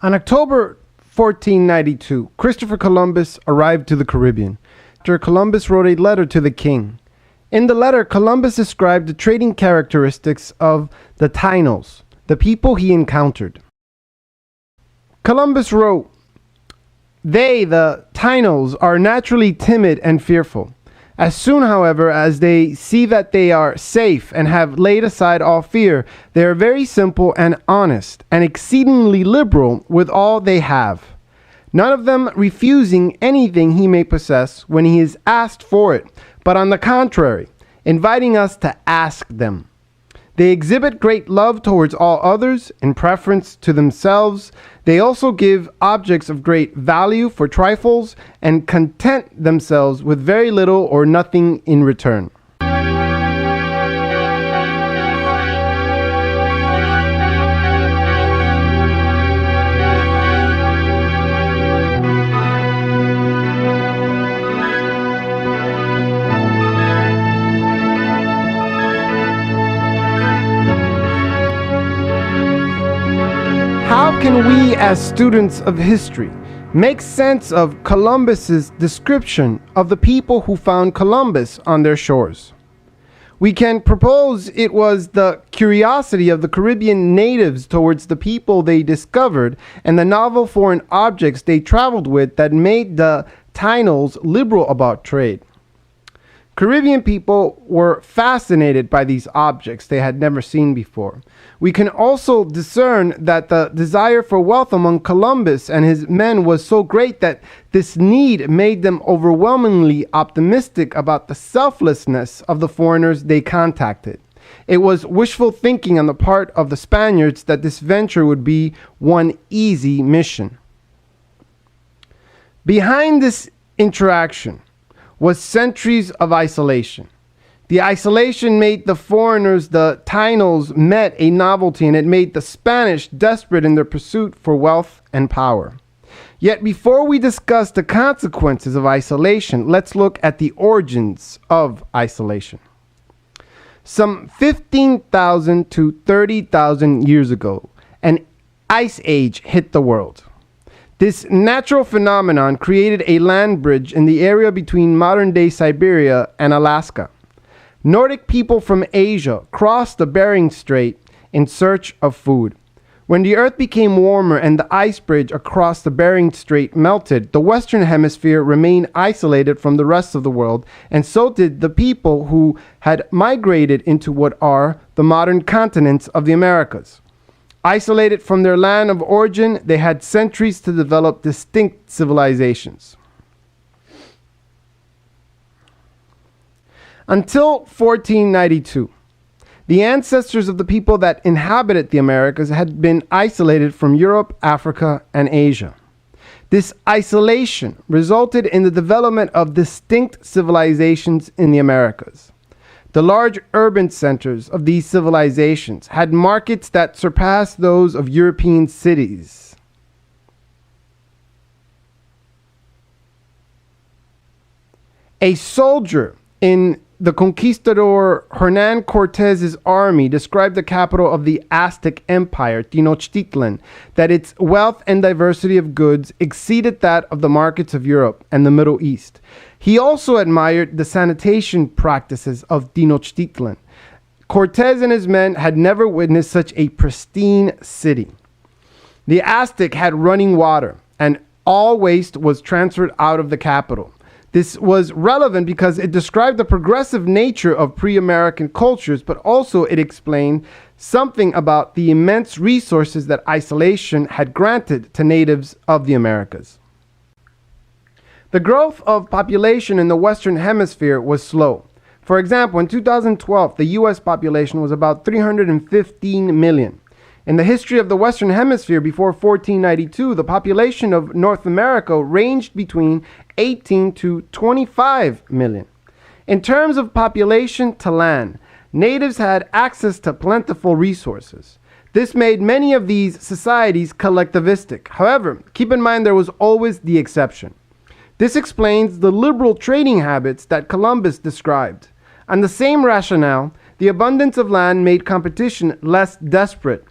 On October 1492, Christopher Columbus arrived to the Caribbean. After Columbus wrote a letter to the king. In the letter, Columbus described the trading characteristics of the Taínos, the people he encountered. Columbus wrote, "They, the Taínos, are naturally timid and fearful. As soon, however, as they see that they are safe and have laid aside all fear, they are very simple and honest, and exceedingly liberal with all they have, none of them refusing anything he may possess when he is asked for it, but on the contrary, inviting us to ask them. They exhibit great love towards all others in preference to themselves. They also give objects of great value for trifles and content themselves with very little or nothing in return." How can we, as students of history, make sense of Columbus's description of the people who found Columbus on their shores? We can propose it was the curiosity of the Caribbean natives towards the people they discovered and the novel foreign objects they traveled with that made the Taínos liberal about trade. Caribbean people were fascinated by these objects they had never seen before. We can also discern that the desire for wealth among Columbus and his men was so great that this need made them overwhelmingly optimistic about the selflessness of the foreigners they contacted. It was wishful thinking on the part of the Spaniards that this venture would be one easy mission. Behind this interaction was centuries of isolation. The isolation made the foreigners the Taínos met a novelty, and it made the Spanish desperate in their pursuit for wealth and power. Yet before we discuss the consequences of isolation, let's look at the origins of isolation. Some 15,000 to 30,000 years ago, an ice age hit the world. This natural phenomenon created a land bridge in the area between modern-day Siberia and Alaska. Nordic people from Asia crossed the Bering Strait in search of food. When the earth became warmer and the ice bridge across the Bering Strait melted, the Western Hemisphere remained isolated from the rest of the world, and so did the people who had migrated into what are the modern continents of the Americas. Isolated from their land of origin, they had centuries to develop distinct civilizations. Until 1492, the ancestors of the people that inhabited the Americas had been isolated from Europe, Africa, and Asia. This isolation resulted in the development of distinct civilizations in the Americas. The large urban centers of these civilizations had markets that surpassed those of European cities. A soldier in the conquistador Hernan Cortez's army described the capital of the Aztec Empire, Tenochtitlan, that its wealth and diversity of goods exceeded that of the markets of Europe and the Middle East. He also admired the sanitation practices of Tenochtitlan. Cortez and his men had never witnessed such a pristine city. The Aztec had running water, and all waste was transferred out of the capital. This was relevant because it described the progressive nature of pre-American cultures, but also it explained something about the immense resources that isolation had granted to natives of the Americas. The growth of population in the Western Hemisphere was slow. For example, in 2012, the U.S. population was about 315 million. In the history of the Western Hemisphere before 1492, the population of North America ranged between 18 to 25 million. In terms of population to land, natives had access to plentiful resources. This made many of these societies collectivistic. However, keep in mind there was always the exception. This explains the liberal trading habits that Columbus described. On the same rationale, the abundance of land made competition less desperate.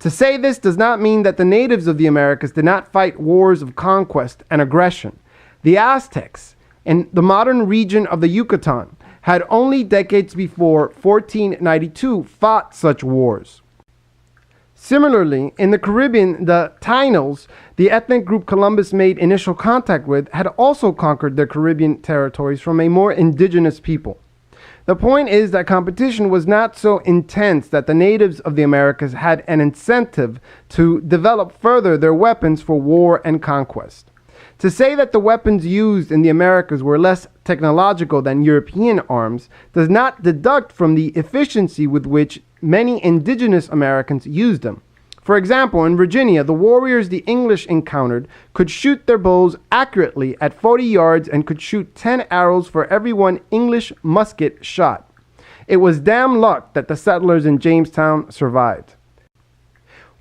To say this does not mean that the natives of the Americas did not fight wars of conquest and aggression. The Aztecs, in the modern region of the Yucatan, had only decades before 1492 fought such wars. Similarly, in the Caribbean, the Taínos, the ethnic group Columbus made initial contact with, had also conquered their Caribbean territories from a more indigenous people. The point is that competition was not so intense that the natives of the Americas had an incentive to develop further their weapons for war and conquest. To say that the weapons used in the Americas were less technological than European arms does not deduct from the efficiency with which many indigenous Americans used them. For example, in Virginia, the warriors the English encountered could shoot their bows accurately at 40 yards and could shoot 10 arrows for every one English musket shot. It was damn luck that the settlers in Jamestown survived.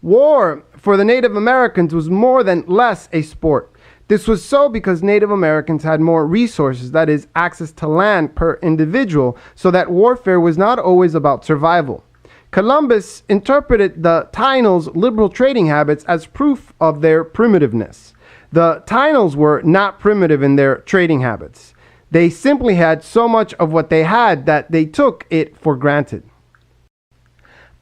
War for the Native Americans was more than less a sport. This was so because Native Americans had more resources, that is, access to land per individual, so that warfare was not always about survival. Columbus interpreted the Taínos' liberal trading habits as proof of their primitiveness. The Taínos were not primitive in their trading habits. They simply had so much of what they had that they took it for granted.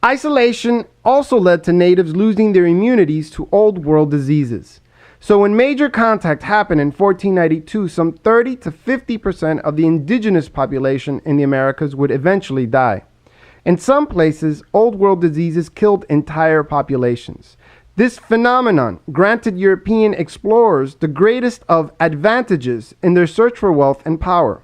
Isolation also led to natives losing their immunities to old world diseases. So when major contact happened in 1492, some 30 to 50% of the indigenous population in the Americas would eventually die. In some places, old world diseases killed entire populations. This phenomenon granted European explorers the greatest of advantages in their search for wealth and power.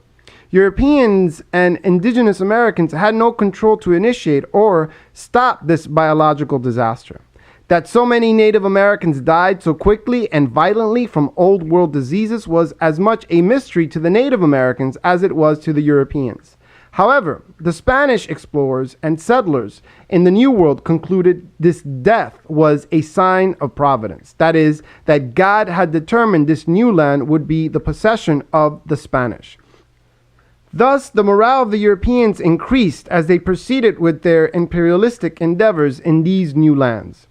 Europeans and indigenous Americans had no control to initiate or stop this biological disaster. That so many Native Americans died so quickly and violently from old world diseases was as much a mystery to the Native Americans as it was to the Europeans. However, the Spanish explorers and settlers in the New World concluded this death was a sign of providence. That is, that God had determined this new land would be the possession of the Spanish. Thus, the morale of the Europeans increased as they proceeded with their imperialistic endeavors in these new lands.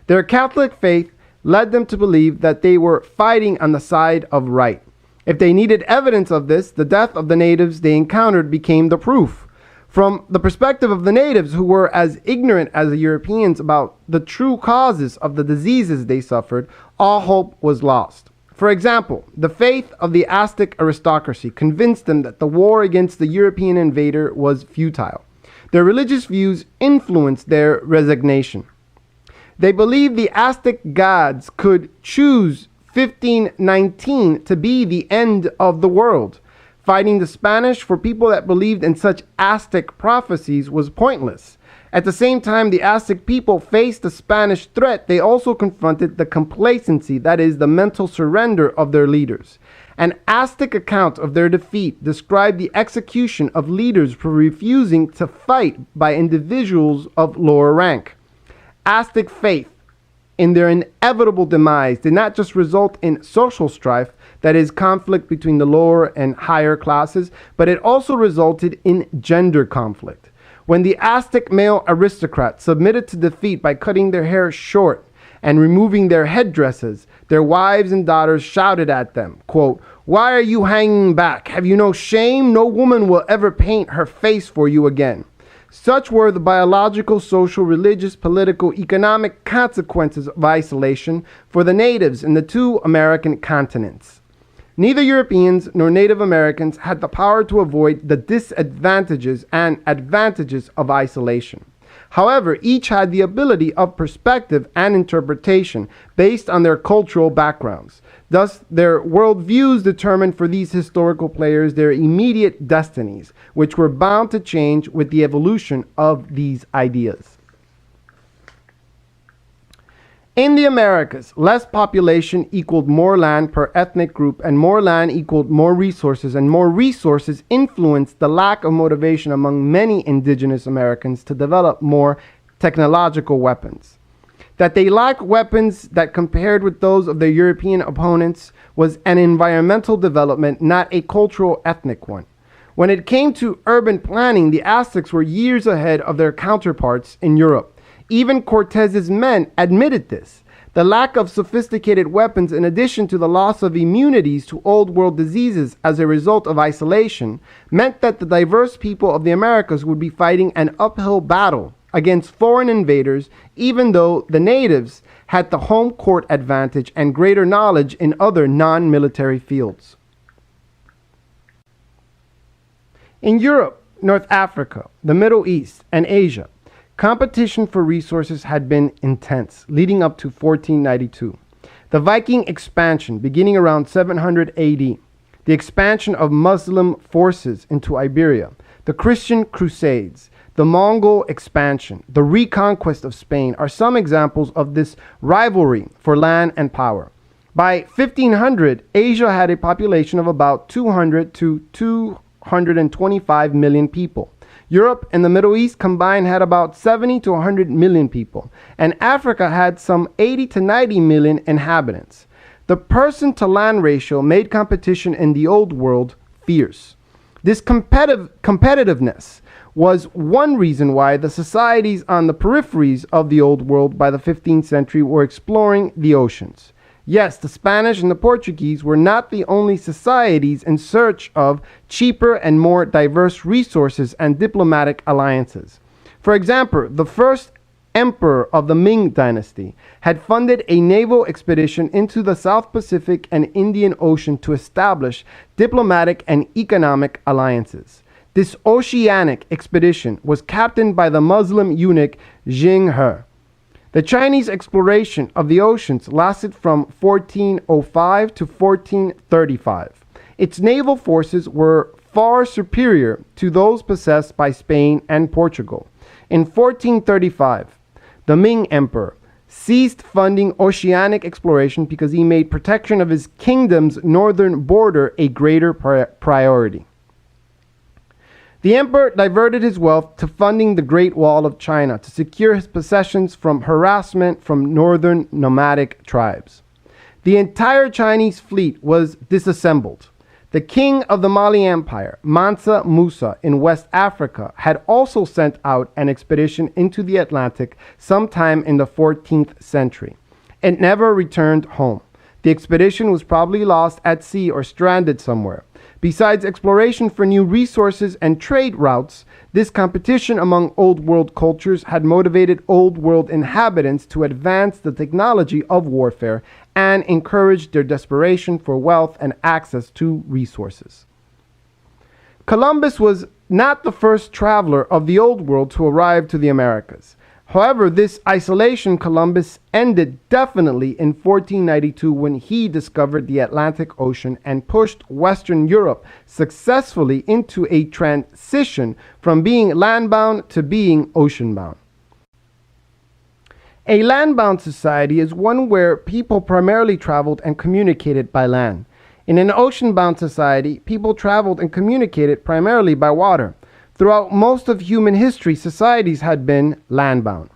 Their Catholic faith led them to believe that they were fighting on the side of right. If they needed evidence of this, the death of the natives they encountered became the proof. From the perspective of the natives, who were as ignorant as the Europeans about the true causes of the diseases they suffered, all hope was lost. For example, the faith of the Aztec aristocracy convinced them that the war against the European invader was futile. Their religious views influenced their resignation. They believed the Aztec gods could choose 1519 to be the end of the world. Fighting the Spanish for people that believed in such Aztec prophecies was pointless. At the same time the Aztec people faced the Spanish threat, they also confronted the complacency, that is, the mental surrender of their leaders. An Aztec account of their defeat described the execution of leaders for refusing to fight by individuals of lower rank. Aztec faith in their inevitable demise did not just result in social strife, that is, conflict between the lower and higher classes, but it also resulted in gender conflict. When the Aztec male aristocrats submitted to defeat by cutting their hair short and removing their headdresses, their wives and daughters shouted at them, quote, "Why are you hanging back? Have you no shame? No woman will ever paint her face for you again." Such were the biological, social, religious, political, economic consequences of isolation for the natives in the two American continents. Neither Europeans nor Native Americans had the power to avoid the disadvantages and advantages of isolation. However, each had the ability of perspective and interpretation based on their cultural backgrounds. Thus, their worldviews determined for these historical players their immediate destinies, which were bound to change with the evolution of these ideas. In the Americas, less population equaled more land per ethnic group, and more land equaled more resources, and more resources influenced the lack of motivation among many indigenous Americans to develop more technological weapons. That they lacked weapons that compared with those of their European opponents was an environmental development, not a cultural ethnic one. When it came to urban planning, the Aztecs were years ahead of their counterparts in Europe. Even Cortez's men admitted this. The lack of sophisticated weapons, in addition to the loss of immunities to old world diseases as a result of isolation, meant that the diverse people of the Americas would be fighting an uphill battle against foreign invaders, even though the natives had the home court advantage and greater knowledge in other non-military fields. In Europe, North Africa, the Middle East, and Asia, competition for resources had been intense, leading up to 1492. The Viking expansion, beginning around 700 AD, the expansion of Muslim forces into Iberia, the Christian Crusades, the Mongol expansion, the reconquest of Spain are some examples of this rivalry for land and power. By 1500, Asia had a population of about 200 to 225 million people. Europe and the Middle East combined had about 70 to 100 million people, and Africa had some 80 to 90 million inhabitants. The person-to-land ratio made competition in the Old World fierce. This competitiveness was one reason why the societies on the peripheries of the Old World by the 15th century were exploring the oceans. Yes, the Spanish and the Portuguese were not the only societies in search of cheaper and more diverse resources and diplomatic alliances. For example, the first emperor of the Ming dynasty had funded a naval expedition into the South Pacific and Indian Ocean to establish diplomatic and economic alliances. This oceanic expedition was captained by the Muslim eunuch Jing He. The Chinese exploration of the oceans lasted from 1405 to 1435. Its naval forces were far superior to those possessed by Spain and Portugal. In 1435, the Ming Emperor ceased funding oceanic exploration because he made protection of his kingdom's northern border a greater priority. The emperor diverted his wealth to funding the Great Wall of China to secure his possessions from harassment from northern nomadic tribes. The entire Chinese fleet was disassembled. The king of the Mali Empire, Mansa Musa in West Africa, had also sent out an expedition into the Atlantic sometime in the 14th century. It never returned home. The expedition was probably lost at sea or stranded somewhere. Besides exploration for new resources and trade routes, this competition among Old World cultures had motivated Old World inhabitants to advance the technology of warfare and encouraged their desperation for wealth and access to resources. Columbus was not the first traveler of the Old World to arrive to the Americas. However, this isolation Columbus ended definitely in 1492 when he discovered the Atlantic Ocean and pushed Western Europe successfully into a transition from being landbound to being oceanbound. A landbound society is one where people primarily traveled and communicated by land. In an ocean-bound society, people traveled and communicated primarily by water. Throughout most of human history, societies had been landbound.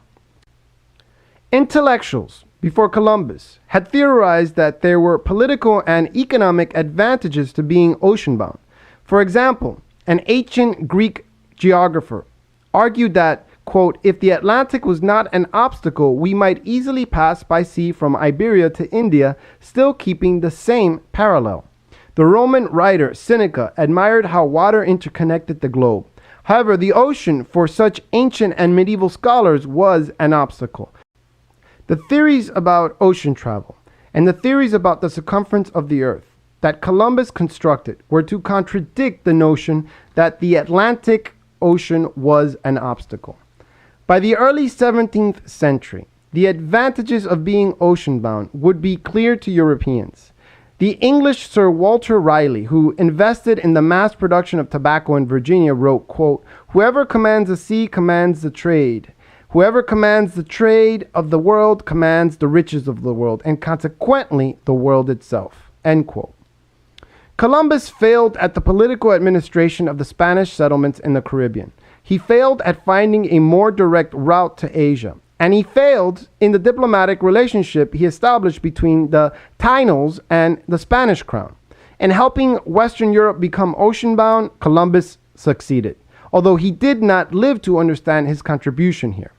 Intellectuals, before Columbus, had theorized that there were political and economic advantages to being ocean-bound. For example, an ancient Greek geographer argued that, quote, if the Atlantic was not an obstacle, we might easily pass by sea from Iberia to India, still keeping the same parallel. The Roman writer Seneca admired how water interconnected the globe. However, the ocean, for such ancient and medieval scholars, was an obstacle. The theories about ocean travel and the theories about the circumference of the earth that Columbus constructed were to contradict the notion that the Atlantic Ocean was an obstacle. By the early 17th century, the advantages of being ocean-bound would be clear to Europeans. The English Sir Walter Raleigh, who invested in the mass production of tobacco in Virginia, wrote, quote, whoever commands the sea commands the trade. Whoever commands the trade of the world commands the riches of the world, and consequently the world itself, end quote. Columbus failed at the political administration of the Spanish settlements in the Caribbean. He failed at finding a more direct route to Asia. And he failed in the diplomatic relationship he established between the Taínos and the Spanish crown. In helping Western Europe become ocean-bound, Columbus succeeded, although he did not live to understand his contribution here.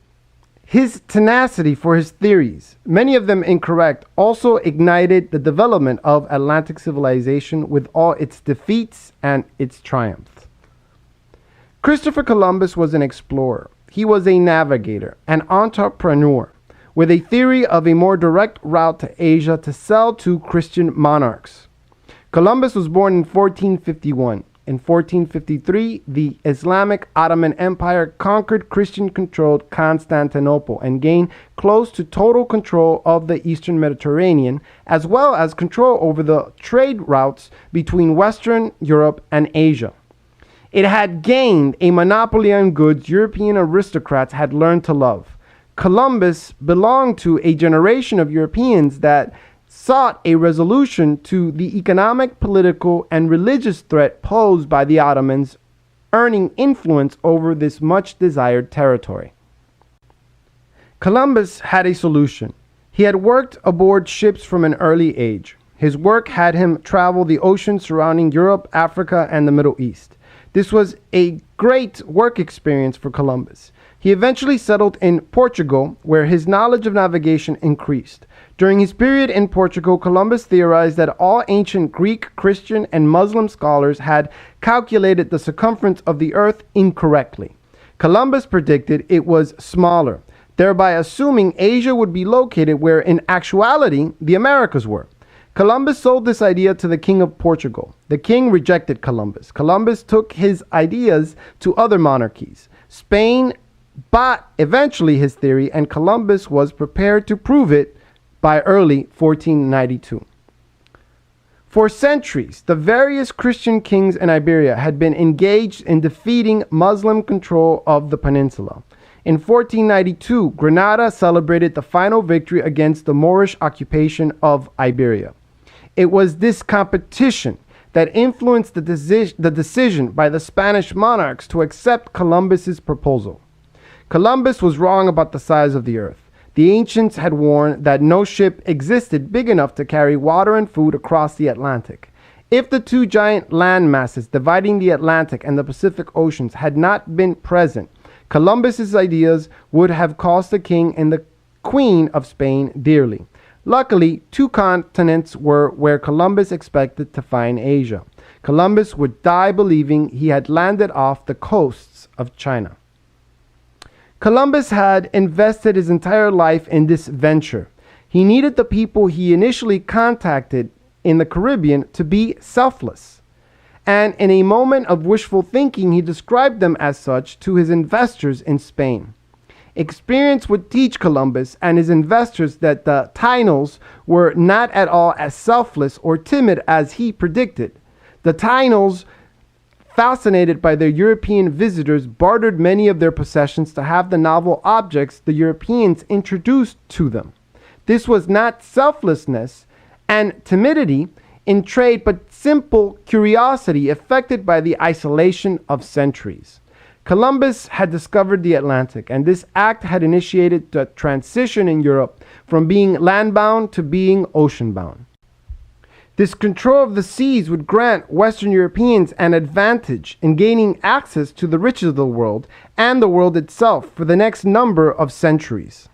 His tenacity for his theories, many of them incorrect, also ignited the development of Atlantic civilization with all its defeats and its triumphs. Christopher Columbus was an explorer. He was a navigator, an entrepreneur, with a theory of a more direct route to Asia to sell to Christian monarchs. Columbus was born in 1451. In 1453, the Islamic Ottoman Empire conquered Christian-controlled Constantinople and gained close to total control of the Eastern Mediterranean, as well as control over the trade routes between Western Europe and Asia. It had gained a monopoly on goods European aristocrats had learned to love. Columbus belonged to a generation of Europeans that sought a resolution to the economic, political, and religious threat posed by the Ottomans, earning influence over this much desired territory. Columbus had a solution. He had worked aboard ships from an early age. His work had him travel the oceans surrounding Europe, Africa, and the Middle East. This was a great work experience for Columbus. He eventually settled in Portugal, where his knowledge of navigation increased. During his period in Portugal, Columbus theorized that all ancient Greek, Christian, and Muslim scholars had calculated the circumference of the earth incorrectly. Columbus predicted it was smaller, thereby assuming Asia would be located where in actuality the Americas were. Columbus sold this idea to the King of Portugal. The king rejected Columbus. Columbus took his ideas to other monarchies. Spain bought eventually his theory, and Columbus was prepared to prove it by early 1492. For centuries, the various Christian kings in Iberia had been engaged in defeating Muslim control of the peninsula. In 1492, Granada celebrated the final victory against the Moorish occupation of Iberia. It was this competition that influenced the decision by the Spanish monarchs to accept Columbus's proposal. Columbus was wrong about the size of the earth. The ancients had warned that no ship existed big enough to carry water and food across the Atlantic. If the two giant land masses dividing the Atlantic and the Pacific Oceans had not been present, Columbus's ideas would have cost the king and the queen of Spain dearly. Luckily, two continents were where Columbus expected to find Asia. Columbus would die believing he had landed off the coasts of China. Columbus had invested his entire life in this venture. He needed the people he initially contacted in the Caribbean to be selfless. And in a moment of wishful thinking, he described them as such to his investors in Spain. Experience would teach Columbus and his investors that the Taínos were not at all as selfless or timid as he predicted. The Taínos, fascinated by their European visitors, bartered many of their possessions to have the novel objects the Europeans introduced to them. This was not selflessness and timidity in trade, but simple curiosity affected by the isolation of centuries. Columbus had discovered the Atlantic, and this act had initiated the transition in Europe from being landbound to being oceanbound. This control of the seas would grant Western Europeans an advantage in gaining access to the riches of the world and the world itself for the next number of centuries.